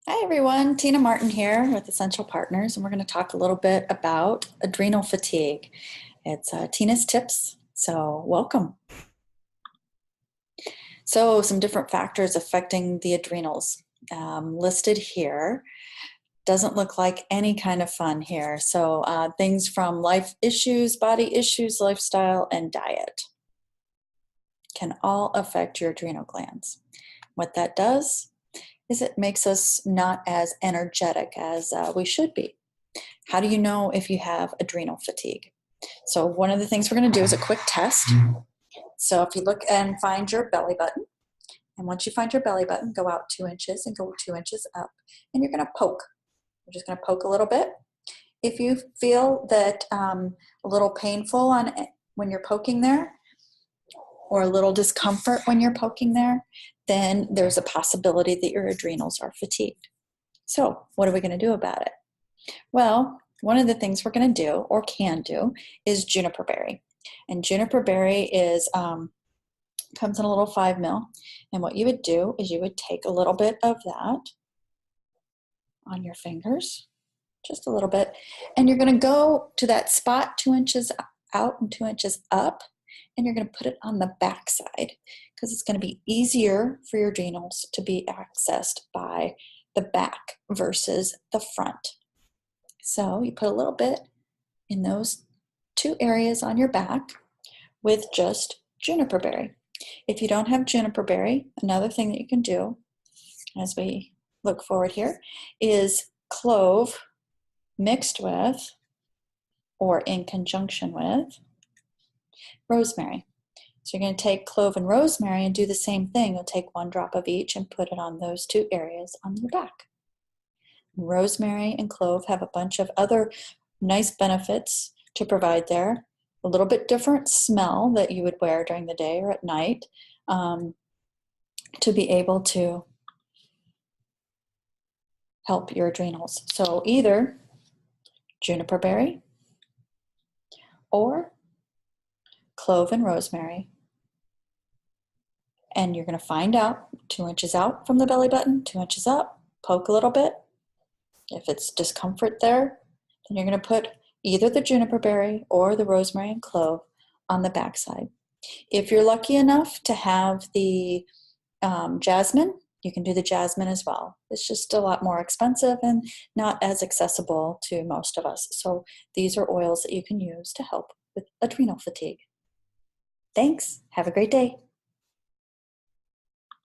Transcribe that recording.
Hi everyone, Tina Martin here with Essential Partners, and we're going to talk a little bit about adrenal fatigue. It's Tina's tips, so welcome. So some different factors affecting the adrenals listed here. Doesn't look like any kind of fun here. So things from life issues, body issues, lifestyle, and diet can all affect your adrenal glands. What that does is it makes us not as energetic as we should be. How do you know if you have adrenal fatigue? So one of the things we're going to do is a quick test. So if you look and find your belly button, and once you find your belly button, go out 2 inches and go 2 inches up, and you're going to poke. You're just going to poke a little bit. If you feel that a little painful when you're poking there, or a little discomfort when you're poking there, then there's a possibility that your adrenals are fatigued. So what are we going to do about it? Well, one of the things we're going to do, or can do, is juniper berry. And juniper berry is comes in a little 5 ml. And what you would do is you would take a little bit of that on your fingers, just a little bit, and you're going to go to that spot 2 inches out and 2 inches up, and you're going to put it on the back side because it's going to be easier for your adrenals to be accessed by the back versus the front. So you put a little bit in those 2 areas on your back with just juniper berry. If you don't have juniper berry, another thing that you can do as we look forward here is clove mixed with or in conjunction with rosemary. So you're going to take clove and rosemary and do the same thing. You'll take 1 drop of each and put it on those 2 areas on your back. Rosemary and clove have a bunch of other nice benefits to provide there. A little bit different smell that you would wear during the day or at night to be able to help your adrenals. So either juniper berry or clove and rosemary. And you're going to find out 2 inches out from the belly button, 2 inches up, poke a little bit. If it's discomfort there, then you're going to put either the juniper berry or the rosemary and clove on the backside. If you're lucky enough to have the jasmine, you can do the jasmine as well. It's just a lot more expensive and not as accessible to most of us. So these are oils that you can use to help with adrenal fatigue. Thanks. Have a great day.